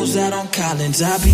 goes out on Collins. I be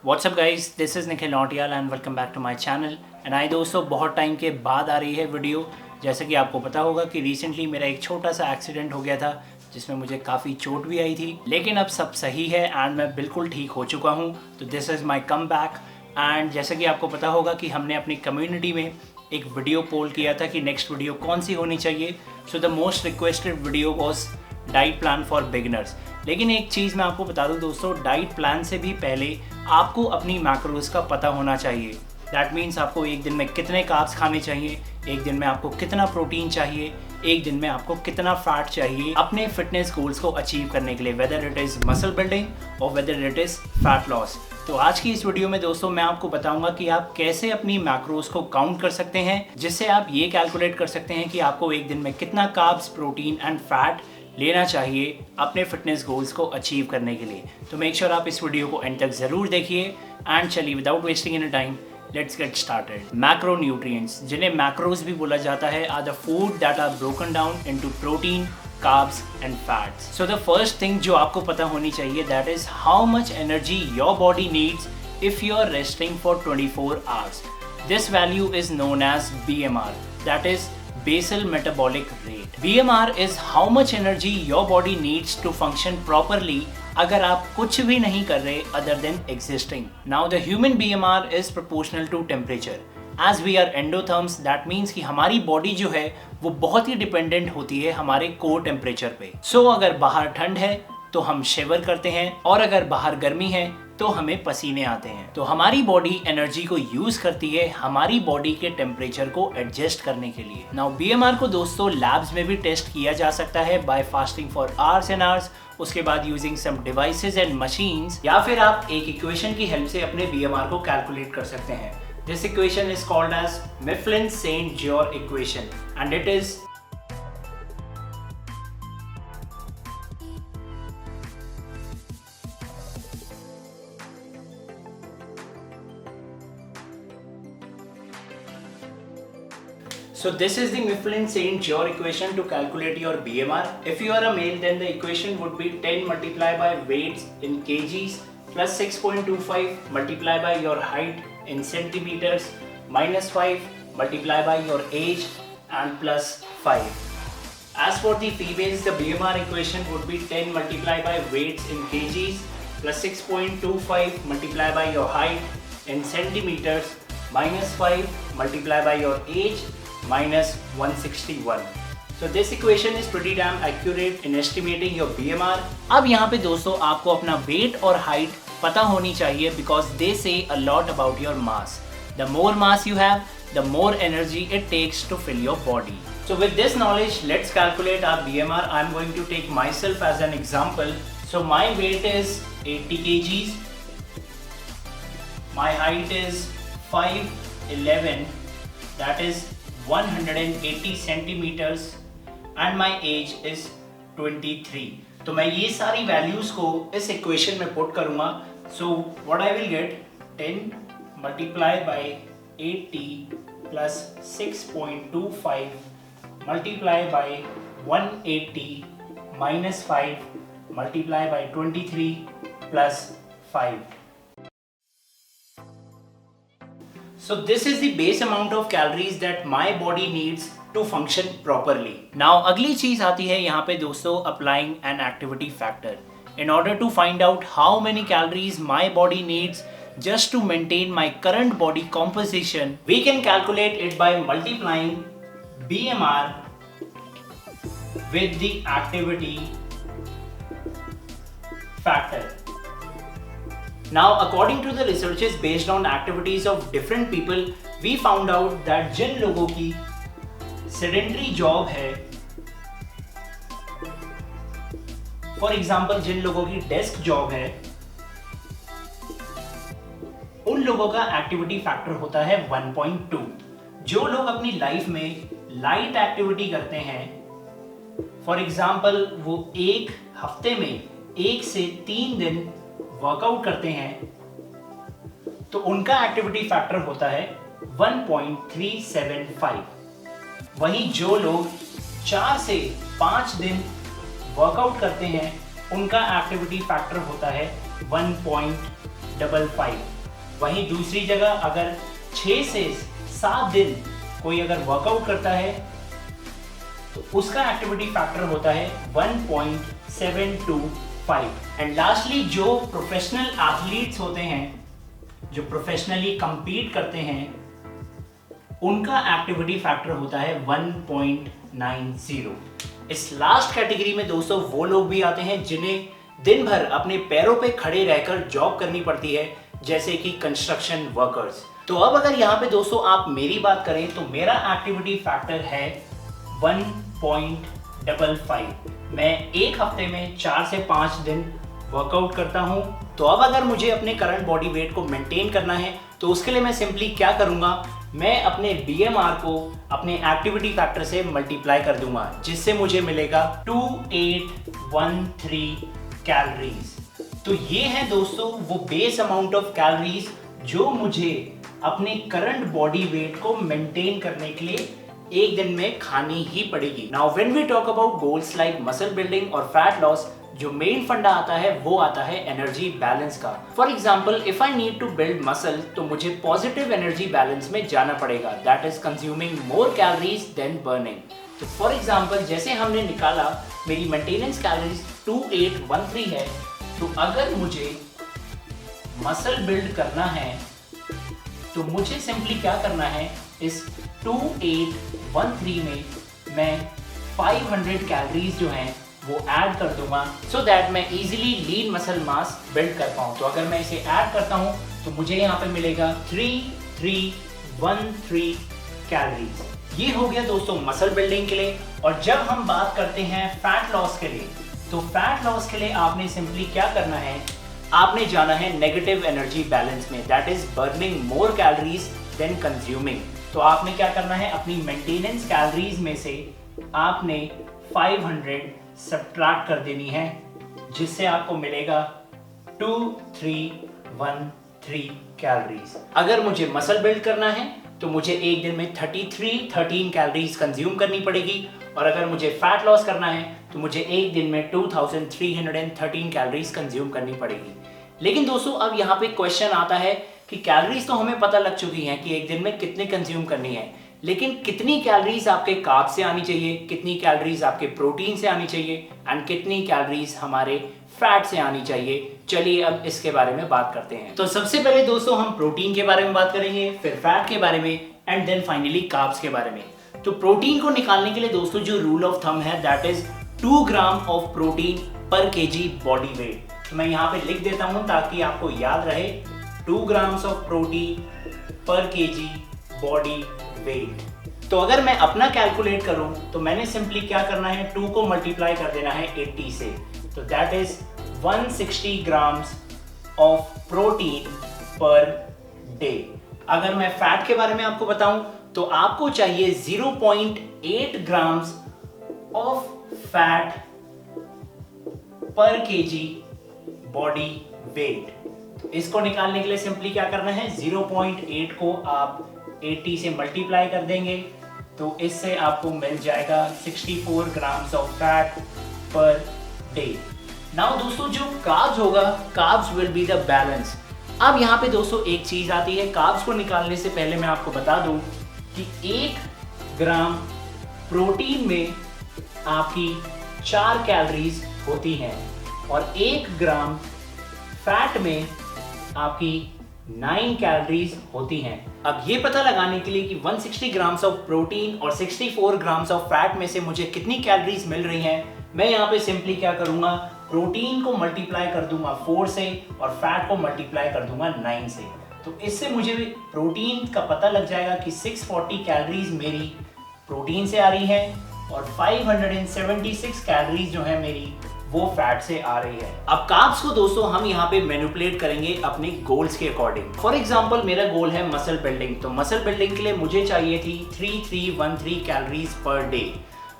what's up guys, this is Nikhil Nautiyal and welcome back to my channel. And I दोस्तों, बहुत time के बाद आ रही है video. जैसे कि आपको पता होगा कि रिसेंटली मेरा एक छोटा सा एक्सीडेंट हो गया था जिसमें मुझे काफ़ी चोट भी आई थी, लेकिन अब सब सही है एंड मैं बिल्कुल ठीक हो चुका हूँ। तो this is my come back. And जैसे कि आपको पता होगा कि हमने अपनी कम्युनिटी में एक वीडियो पोल किया था कि नेक्स्ट वीडियो कौन सी होनी चाहिए। So the most requested video was diet plan for beginners. लेकिन एक चीज़ मैं आपको बता दूं दोस्तों, डाइट प्लान से भी पहले आपको अपनी मैक्रोज का पता होना चाहिए। दैट मीन्स आपको एक दिन में कितने कार्ब्स खाने चाहिए, एक दिन में आपको कितना प्रोटीन चाहिए, एक दिन में आपको कितना फैट चाहिए अपने फिटनेस गोल्स को अचीव करने के लिए, whether it is muscle building और whether it is fat loss. तो आज की इस वीडियो में दोस्तों मैं आपको बताऊंगा कि आप कैसे अपनी मैक्रोज को काउंट कर सकते हैं, जिससे आप ये कैलकुलेट कर सकते हैं कि आपको एक दिन में कितना कार्ब्स, प्रोटीन एंड फैट लेना चाहिए अपने फिटनेस गोल्स को अचीव करने के लिए। तो मेक श्योर आप इस वीडियो को एंड तक ज़रूर देखिए। एंड चलिए without wasting any time let's get started. Macronutrients, जिन्हें मैक्रोज भी बोला जाता है, are the food that are broken down into protein, carbs and fats. So the first thing जो आपको पता होनी चाहिए, that is how much energy your body needs if you are resting for 24 hours. This value is known as BMR, that is basal metabolic rate. BMR is how much energy your body needs to function properly अगर आप कुछ भी नहीं कर रहे other than existing. Now the human BMR is proportional to temperature. As we are endotherms, that means कि हमारी body जो है वो बहुत ही डिपेंडेंट होती है हमारे कोर टेम्परेचर पे। सो अगर बाहर ठंड है तो हम शिवर करते हैं, और अगर बाहर गर्मी है तो हमें पसीने आते हैं। तो हमारी बॉडी एनर्जी को यूज करती है हमारी बॉडी के टेम्परेचर को एडजस्ट करने के लिए। नाउ बीएमआर को दोस्तों लैब्स में भी टेस्ट किया जा सकता है by fasting for hours and hours, उसके बाद using some devices and machines, या फिर आप एक इक्वेशन की हेल्प से अपने बीएमआर को कैलकुलेट कर सकते हैं। This equation is called as Mifflin-St. Jeor equation, and it is So this is the Mifflin-St. Jeor equation to calculate your BMR. If you are a male, then the equation would be 10 multiplied by weights in kgs plus 6.25 multiplied by your height in centimeters minus 5 multiplied by your age and plus 5. As for the females, the BMR equation would be 10 multiplied by weights in kgs plus 6.25 multiplied by your height in centimeters minus 5 multiplied by your age minus 161. So this equation is pretty damn accurate in estimating your BMR. अब यहाँ पे दोस्तों आपको अपना weight और height पता होनी चाहिए because they say a lot about your mass. The more mass you have, the more energy it takes to fill your body. So with this knowledge, let's calculate our BMR. I'm going to take myself as an example. So my weight is 80 kgs. My height is 5'11", that is 180 centimeters, and my age is 23. तो मैं ये सारी values को इस equation में put करूंगा। So what I will get, 10 multiply by 80 plus 6.25 multiply by 180 minus 5 multiply by 23 plus 5. So this is the base amount of calories that my body needs to function properly. Now अगली चीज आती है यहाँ पे दोस्तों, applying an activity factor. In order to find out how many calories my body needs just to maintain my current body composition, we can calculate it by multiplying BMR with the activity factor. Now, according to the researches based on activities of different people, we found out that जिन लोगों की sedentary job है, for example जिन लोगों की desk job है, उन लोगों का activity factor होता है 1.2. जो लोग अपनी लाइफ में लाइट एक्टिविटी करते हैं, फॉर एग्जाम्पल वो एक हफ्ते में 1 से 3 दिन वर्कआउट करते हैं, तो उनका एक्टिविटी फैक्टर होता है 1.375। वहीं जो लोग 4 से 5 दिन वर्कआउट करते हैं उनका एक्टिविटी फैक्टर होता है 1.55। वहीं दूसरी जगह अगर 6 से 7 दिन कोई अगर वर्कआउट करता है तो उसका एक्टिविटी फैक्टर होता है 1.725। एंड लास्टली जो प्रोफेशनल एथलीट्स होते हैं, जो प्रोफेशनली compete करते हैं, उनका एक्टिविटी फैक्टर होता है 1.90। इस लास्ट कैटेगरी में दोस्तों वो लोग भी आते हैं जिन्हें दिन भर अपने पैरों पे खड़े रहकर जॉब करनी पड़ती है, जैसे कि कंस्ट्रक्शन वर्कर्स। तो अब अगर यहाँ पे दोस्तों आप मेरी बात करें तो मेरा एक्टिविटी फैक्टर है 1.55। मैं एक हफ्ते में 4 से 5 दिन वर्कआउट करता हूँ। तो अब अगर मुझे अपने करंट बॉडी वेट को मेंटेन करना है तो उसके लिए मैं सिंपली क्या करूँगा, मैं अपने BMR को अपने एक्टिविटी फैक्टर से मल्टीप्लाई कर दूंगा, जिससे मुझे मिलेगा 2813 कैलोरीज। तो ये है दोस्तों वो बेस अमाउंट ऑफ कैलोरीज जो मुझे अपने करंट बॉडी वेट को मेंटेन करने के लिए एक दिन में खानी ही पड़ेगी। Now when we talk about goals like muscle building और फैट लॉस, जो मेन फंडा आता है वो आता है एनर्जी बैलेंस का। For example if I need to build muscle तो मुझे पॉजिटिव एनर्जी बैलेंस में जाना पड़ेगा, that is consuming more calories than burning. तो फॉर एग्जाम्पल जैसे हमने निकाला मेरी मेंटेनेंस कैलोरीज 2813 है, तो अगर मुझे मसल बिल्ड करना है तो मुझे सिंपली क्या करना है, इस 2813 में मैं 500 कैलोरीज जो हैं वो ऐड कर दूंगा, सो दैट मैं easily lean muscle mass build कर पाऊँ। तो अगर मैं इसे ऐड करता हूँ तो मुझे यहाँ पे मिलेगा 3313 कैलोरीज। ये हो गया दोस्तों मसल बिल्डिंग के लिए। और जब हम बात करते हैं फैट लॉस के लिए, तो फैट लॉस के लिए आपने सिंपली क्या करना है, आपने जाना है नेगेटिव एनर्जी बैलेंस में, that is burning more calories than consuming. तो आपने क्या करना है, अपनी मेंटेनेंस कैलोरीज में से आपने 500 सब्ट्रैक्ट कर देनी है, जिससे आपको मिलेगा 2313 कैलोरीज। अगर मुझे मसल बिल्ड करना है तो मुझे एक दिन में 3313 कैलोरीज कंज्यूम करनी पड़ेगी, और अगर मुझे फैट लॉस करना है तो मुझे एक दिन में 2313 कैलोरीज कंज्यूम करनी पड़ेगी। लेकिन दोस्तों अब यहाँ पे क्वेश्चन आता है कि कैलोरीज तो हमें पता लग चुकी हैं कि एक दिन में कितने कंज्यूम करनी है, लेकिन कितनी कैलोरीज आपके कार्ब से आनी चाहिए, कितनी कैलोरीज आपके प्रोटीन से आनी चाहिए, एंड कितनी कैलोरीज हमारे फैट से आनी चाहिए। चलिए अब इसके बारे में बात करते हैं। तो सबसे पहले दोस्तों हम प्रोटीन के बारे में बात करेंगे, फिर फैट के बारे में, एंड देन फाइनली कार्ब्स के बारे में। तो प्रोटीन को निकालने के लिए दोस्तों जो रूल ऑफ थंब है that is 2 gram of protein पर केजी बॉडी वेट। तो मैं यहाँ पे लिख देता हूँ ताकि आपको याद रहे, 2 ग्राम्स ऑफ प्रोटीन पर केजी बॉडी वेट। तो अगर मैं अपना कैलकुलेट करूं तो मैंने सिंपली क्या करना है, 2 को मल्टीप्लाई कर देना है 80 से, तो that is 160 grams of protein per day. अगर मैं फैट के बारे में आपको बताऊं तो आपको चाहिए 0.8 ग्राम्स ऑफ फैट पर केजी बॉडी वेट। तो इसको निकालने के लिए सिंपली क्या करना है, 0.8 को आप 80 से मल्टीप्लाई कर देंगे, तो इससे आपको मिल जाएगा 64 grams of fat per day. Now दोस्तों जो कार्ब्स होगा, carbs will be the balance. अब यहाँ पे दोस्तों एक चीज आती है, कार्ब्स को निकालने से पहले मैं आपको बता दूं कि 1 ग्राम प्रोटीन में आपकी 4 कैलोरीज होती हैं, और 1 ग्राम फैट में आपकी 9 कैलोरीज होती हैं। अब ये पता लगाने के लिए कि 160 ग्राम्स ऑफ प्रोटीन और 64 ग्राम्स ऑफ फैट में से मुझे कितनी कैलोरीज मिल रही हैं, मैं यहाँ पे सिंपली क्या करूँगा, प्रोटीन को मल्टीप्लाई कर दूंगा 4 से और फैट को मल्टीप्लाई कर दूंगा 9 से। तो इससे मुझे प्रोटीन का पता लग जाएगा कि 640 कैलोरीज मेरी प्रोटीन से आ रही है और 576 कैलोरीज जो है मेरी वो फैट से आ रही है। अब कार्ब्स को दोस्तों हम यहाँ पे मैनिपुलेट करेंगे अपने गोल्स के अकॉर्डिंग। फॉर एग्जांपल मेरा गोल है मसल बिल्डिंग, तो मसल बिल्डिंग के लिए मुझे चाहिए थी 3313 कैलोरीज पर डे।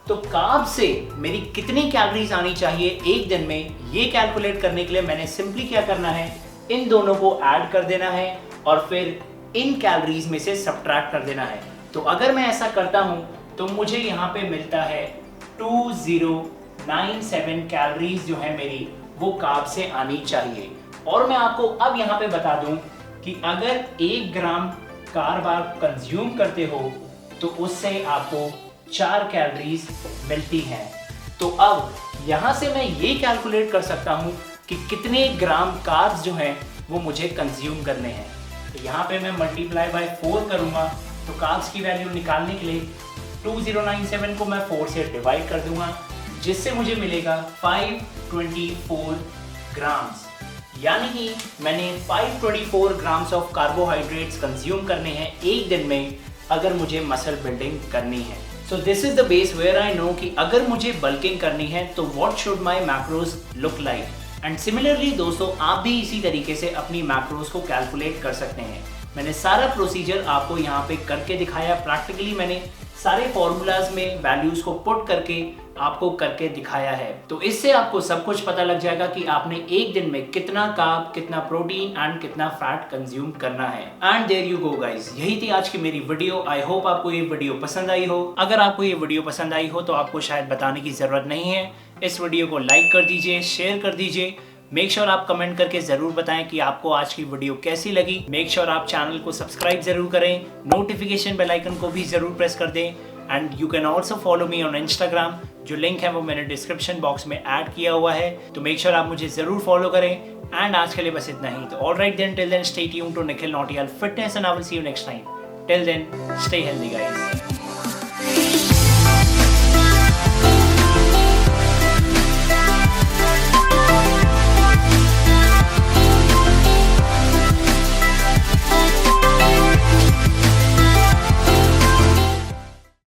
तो कार्ब से मेरी कितनी कैलोरीज आनी चाहिए एक दिन में, ये कैलकुलेट करने के लिए मैंने सिंपली क्या करना है, इन दोनों को ऐड कर देना है और फिर इन कैलोरीज में से सब्ट्रैक्ट कर देना है। तो अगर मैं ऐसा करता हूं तो मुझे यहाँ पे मिलता है 2097 कैलोरीज जो है मेरी वो कार्ब से आनी चाहिए। और मैं आपको अब यहाँ पे बता दूं कि अगर 1 ग्राम कार्ब आप कंज्यूम करते हो तो उससे आपको 4 कैलोरीज मिलती हैं। तो अब यहाँ से मैं ये कैलकुलेट कर सकता हूँ कि कितने ग्राम कार्ब्स जो हैं वो मुझे कंज्यूम करने हैं। तो यहाँ पे मैं मल्टीप्लाई बाय 4 करूँगा तो कार्ब्स की वैल्यू निकालने के लिए 2097 को मैं 4 से डिवाइड कर दूंगा, जिससे मुझे मिलेगा 524 ग्राम्स। यानी कि मैंने 524 ग्राम्स ऑफ कार्बोहाइड्रेट्स कंज्यूम करने हैं एक दिन में अगर मुझे मसल बिल्डिंग करनी है। So this is the base where I know कि अगर मुझे बल्किंग करनी है तो what should my macros look like. And similarly दोस्तों, आप भी इसी तरीके से अपनी मैक्रोज को कैलकुलेट कर सकते हैं। मैंने सारा प्रोसीजर आपको यहाँ पे करके दिखाया। प्रैक्टिकली मैंने सारे फॉर्मूलाज में वैल्यूज को पुट करके आपको करके दिखाया है। तो इससे आपको सब कुछ पता लग जाएगा कि आपने एक दिन में कितना कार्ब, कितना प्रोटीन एंड कितना फैट कंज्यूम करना है। And there you go guys, यही थी आज की मेरी वीडियो। आई होप आपको ये वीडियो पसंद आई हो। अगर आपको ये वीडियो पसंद आई हो तो आपको शायद बताने की जरूरत नहीं है। इस वीडियो को लाइक कर दीजिए, शेयर कर दीजिए। मेक श्योर आप कमेंट करके जरूर बताएं कि आपको आज की वीडियो कैसी लगी। मेक श्योर आप चैनल को सब्सक्राइब जरूर करें, नोटिफिकेशन बेल आइकन को भी जरूर प्रेस कर दें। And you can also follow me on Instagram, जो लिंक है वो मैंने डिस्क्रिप्शन बॉक्स में ऐड किया हुआ है। तो मेक श्योर आप मुझे जरूर फॉलो करें। एंड आज के लिए बस इतना ही। तो alright then, till then stay tuned to Nikhil Nautiyal fitness and I will see you next time. Till then stay healthy guys.